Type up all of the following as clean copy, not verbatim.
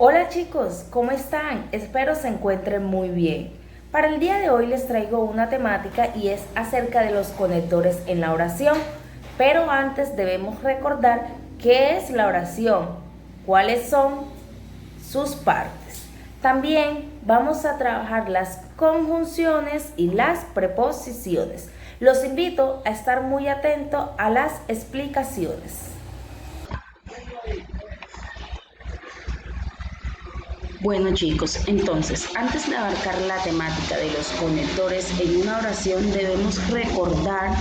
Hola chicos, ¿cómo están? Espero se encuentren muy bien. Para el día de hoy les traigo una temática y es acerca de los conectores en la oración. Pero antes debemos recordar qué es la oración, cuáles son sus partes. También vamos a trabajar las conjunciones y las preposiciones. Los invito a estar muy atentos a las explicaciones. Bueno chicos, entonces, antes de abarcar la temática de los conectores en una oración, debemos recordar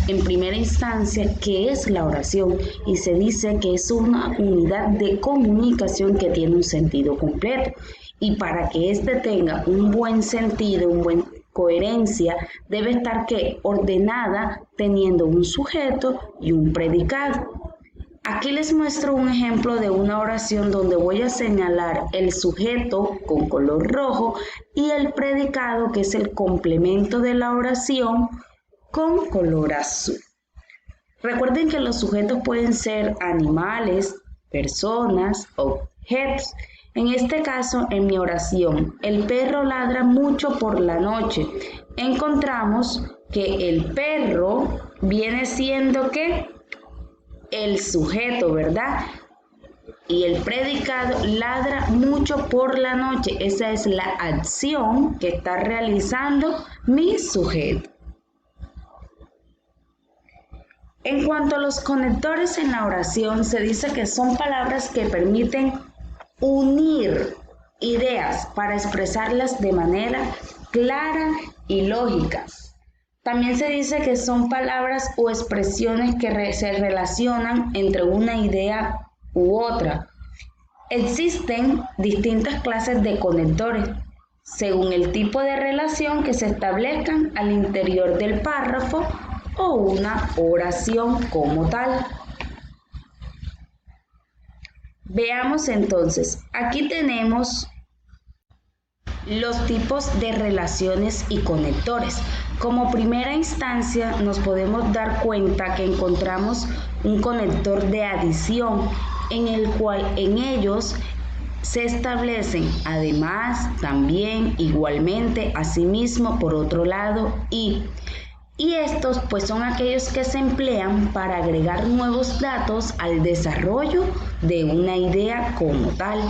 en primera instancia qué es la oración y se dice que es una unidad de comunicación que tiene un sentido completo y para que éste tenga un buen sentido, una buena coherencia, debe estar ordenada teniendo un sujeto y un predicado. Aquí les muestro un ejemplo de una oración donde voy a señalar el sujeto con color rojo y el predicado, que es el complemento de la oración, con color azul. Recuerden que los sujetos pueden ser animales, personas, objetos. En este caso, en mi oración, el perro ladra mucho por la noche. Encontramos que el perro viene siendo ¿qué? El sujeto, ¿verdad? Y el predicado ladra mucho por la noche. Esa es la acción que está realizando mi sujeto. En cuanto a los conectores en la oración, se dice que son palabras que permiten unir ideas para expresarlas de manera clara y lógica. También se dice que son palabras o expresiones que se relacionan entre una idea u otra. Existen distintas clases de conectores según el tipo de relación que se establezcan al interior del párrafo o una oración como tal. Veamos entonces, aquí tenemos los tipos de relaciones y conectores. Como primera instancia nos podemos dar cuenta que encontramos un conector de adición en el cual en ellos se establecen además, también, igualmente, asimismo, por otro lado y estos pues son aquellos que se emplean para agregar nuevos datos al desarrollo de una idea como tal.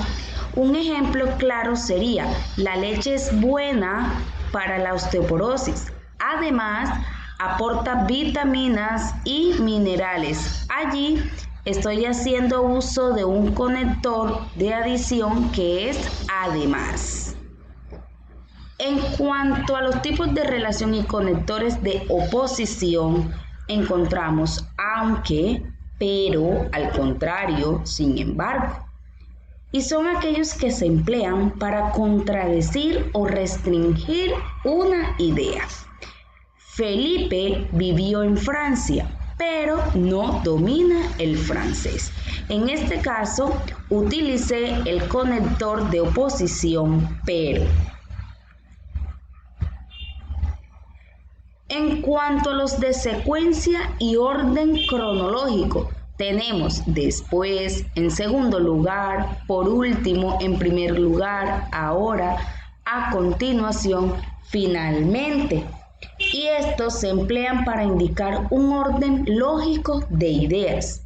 Un ejemplo claro sería, la leche es buena para la osteoporosis. Además, aporta vitaminas y minerales. Allí estoy haciendo uso de un conector de adición que es además. En cuanto a los tipos de relación y conectores de oposición, encontramos aunque, pero, al contrario, sin embargo. Y son aquellos que se emplean para contradecir o restringir una idea. Felipe vivió en Francia, pero no domina el francés. En este caso, utilicé el conector de oposición, pero. En cuanto a los de secuencia y orden cronológico, tenemos después, en segundo lugar, por último, en primer lugar, ahora, a continuación, finalmente. Y estos se emplean para indicar un orden lógico de ideas.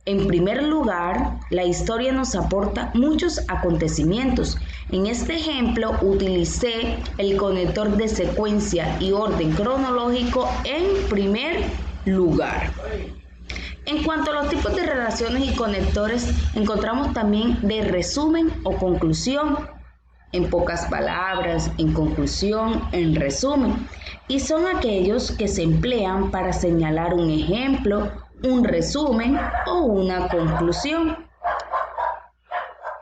En primer lugar, la historia nos aporta muchos acontecimientos. En este ejemplo utilicé el conector de secuencia y orden cronológico en primer lugar. En cuanto a los tipos de relaciones y conectores, encontramos también de resumen o conclusión, en pocas palabras, en conclusión, en resumen, y son aquellos que se emplean para señalar un ejemplo, un resumen o una conclusión.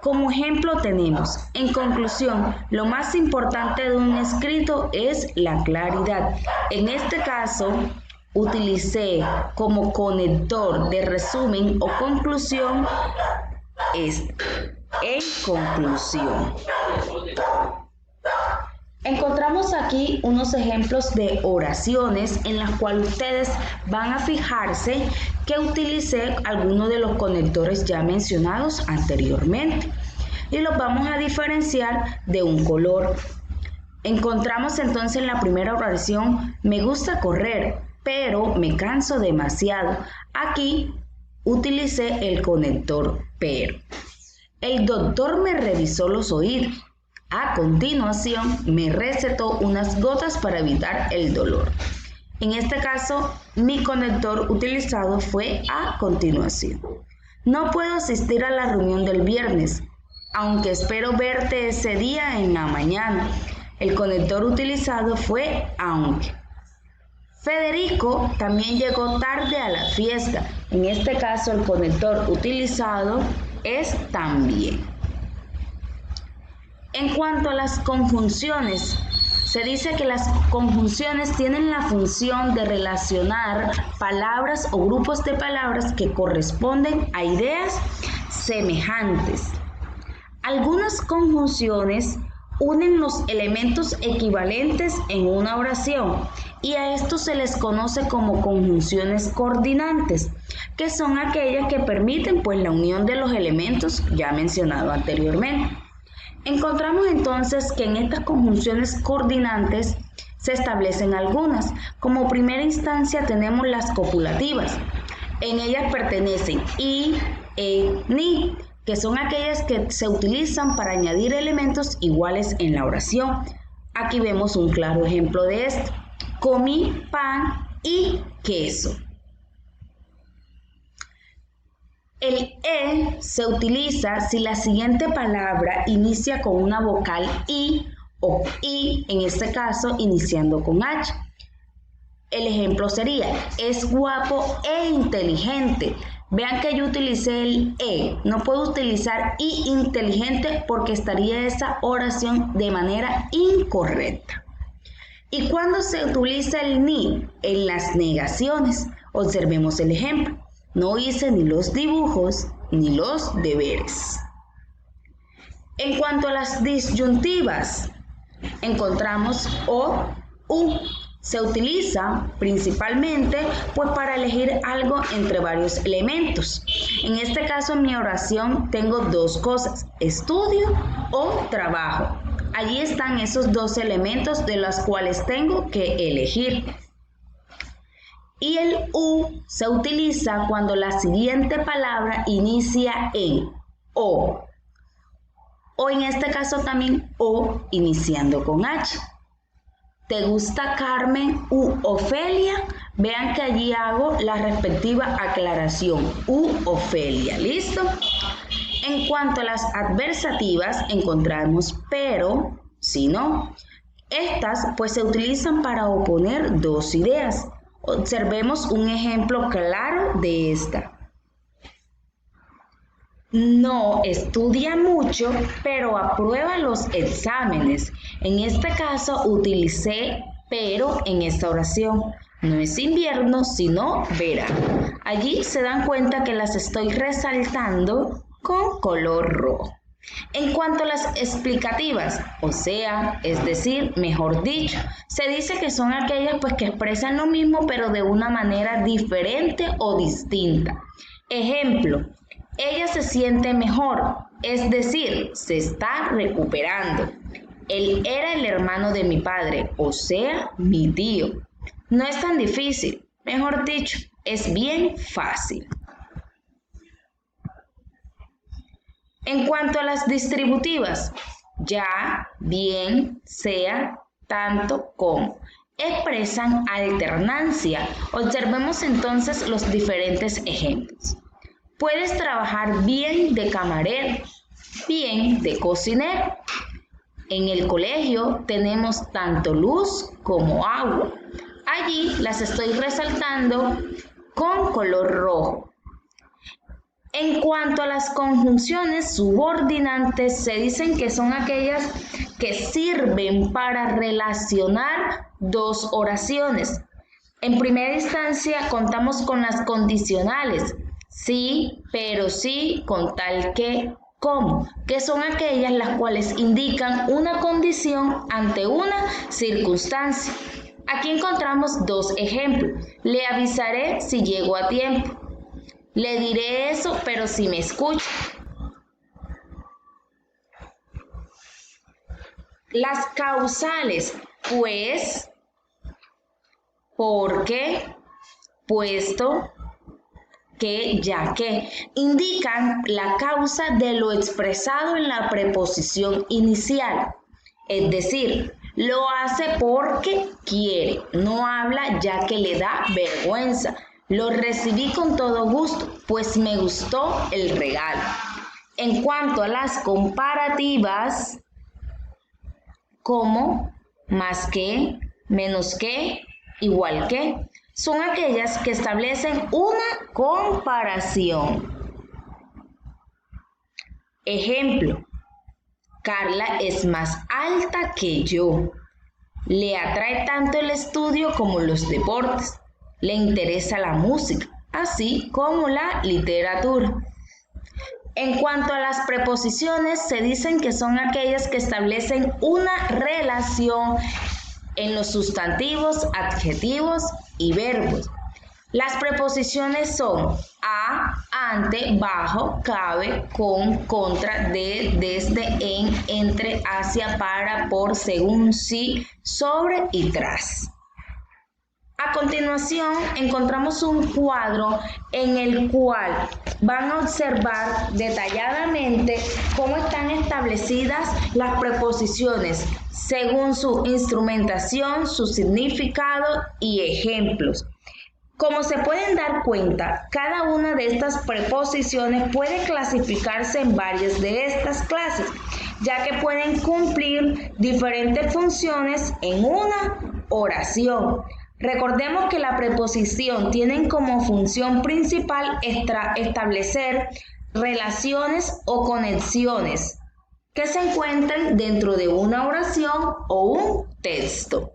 Como ejemplo tenemos, en conclusión, lo más importante de un escrito es la claridad. En este caso, utilicé como conector de resumen o conclusión en conclusión. Encontramos aquí unos ejemplos de oraciones en las cuales ustedes van a fijarse que utilicé algunos de los conectores ya mencionados anteriormente. y los vamos a diferenciar de un color. Encontramos entonces en la primera oración, me gusta correr, pero me canso demasiado. Aquí utilicé el conector pero. El doctor me revisó los oídos. A continuación, me recetó unas gotas para evitar el dolor. En este caso, mi conector utilizado fue a continuación. No puedo asistir a la reunión del viernes, aunque espero verte ese día en la mañana. El conector utilizado fue aunque. Federico también llegó tarde a la fiesta. En este caso, el conector utilizado es también. En cuanto a las conjunciones, se dice que las conjunciones tienen la función de relacionar palabras o grupos de palabras que corresponden a ideas semejantes. Algunas conjunciones unen los elementos equivalentes en una oración y a estos se les conoce como conjunciones coordinantes, que son aquellas que permiten la unión de los elementos ya mencionado anteriormente. Encontramos entonces que en estas conjunciones coordinantes se establecen algunas. Como primera instancia tenemos las copulativas. En ellas pertenecen y, ni, que son aquellas que se utilizan para añadir elementos iguales en la oración. Aquí vemos un claro ejemplo de esto. Comí pan y queso. El se utiliza si la siguiente palabra inicia con una vocal I o I, en este caso iniciando con H. El ejemplo sería, es guapo e inteligente. Vean que yo utilicé el no puedo utilizar I inteligente porque estaría esa oración de manera incorrecta. ¿Y cuándo se utiliza el ni? En las negaciones. Observemos el ejemplo. No hice ni los dibujos ni los deberes. En cuanto a las disyuntivas, encontramos o, u. Se utiliza principalmente para elegir algo entre varios elementos. En este caso, en mi oración tengo dos cosas, estudio o trabajo. Allí están esos dos elementos de los cuales tengo que elegir. Y el u se utiliza cuando la siguiente palabra inicia en o en este caso también o iniciando con H. ¿Te gusta Carmen u Ofelia? Vean que allí hago la respectiva aclaración, u Ofelia, ¿listo? En cuanto a las adversativas, encontramos pero, si no. Estas se utilizan para oponer dos ideas. Observemos un ejemplo claro de esta. No estudia mucho, pero aprueba los exámenes. En este caso utilicé pero en esta oración. No es invierno, sino verano. Allí se dan cuenta que las estoy resaltando con color rojo. En cuanto a las explicativas, es decir, mejor dicho, se dice que son aquellas que expresan lo mismo pero de una manera diferente o distinta. Ejemplo, ella se siente mejor, es decir, se está recuperando. Él era el hermano de mi padre, mi tío. No es tan difícil, mejor dicho, es bien fácil. En cuanto a las distributivas, ya, bien, sea, tanto, como, expresan alternancia. Observemos entonces los diferentes ejemplos. Puedes trabajar bien de camarero, bien de cocinero. En el colegio tenemos tanto luz como agua. Allí las estoy resaltando con color rojo. En cuanto a las conjunciones subordinantes, se dicen que son aquellas que sirven para relacionar dos oraciones. En primera instancia contamos con las condicionales, sí, pero sí, con tal que, como, que son aquellas las cuales indican una condición ante una circunstancia. Aquí encontramos dos ejemplos. Le avisaré si llego a tiempo. Le diré eso, pero si me escucha. Las causales, pues, porque, puesto, que, ya que, indican la causa de lo expresado en la preposición inicial. Es decir, lo hace porque quiere, no habla ya que le da vergüenza. Lo recibí con todo gusto, pues me gustó el regalo. En cuanto a las comparativas, como, más que, menos que, igual que, son aquellas que establecen una comparación. Ejemplo, Carla es más alta que yo. Le atrae tanto el estudio como los deportes. Le interesa la música, así como la literatura. En cuanto a las preposiciones, se dicen que son aquellas que establecen una relación en los sustantivos, adjetivos y verbos. Las preposiciones son a, ante, bajo, cabe, con, contra, de, desde, en, entre, hacia, para, por, según, sí, sobre y tras. A continuación, encontramos un cuadro en el cual van a observar detalladamente cómo están establecidas las preposiciones según su instrumentación, su significado y ejemplos. Como se pueden dar cuenta, cada una de estas preposiciones puede clasificarse en varias de estas clases, ya que pueden cumplir diferentes funciones en una oración. Recordemos que la preposición tiene como función principal establecer relaciones o conexiones que se encuentren dentro de una oración o un texto.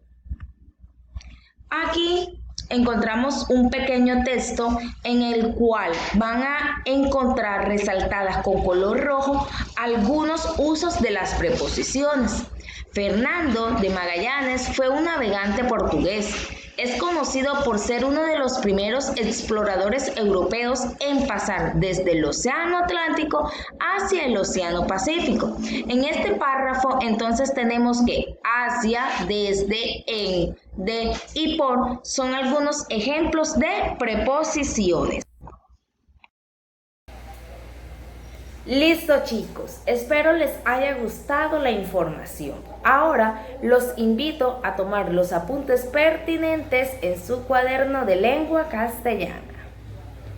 Aquí encontramos un pequeño texto en el cual van a encontrar resaltadas con color rojo algunos usos de las preposiciones. Fernando de Magallanes fue un navegante portugués. Es conocido por ser uno de los primeros exploradores europeos en pasar desde el Océano Atlántico hacia el Océano Pacífico. En este párrafo entonces tenemos que hacia, desde, en, de y por son algunos ejemplos de preposiciones. Listo chicos, espero les haya gustado la información. Ahora los invito a tomar los apuntes pertinentes en su cuaderno de lengua castellana.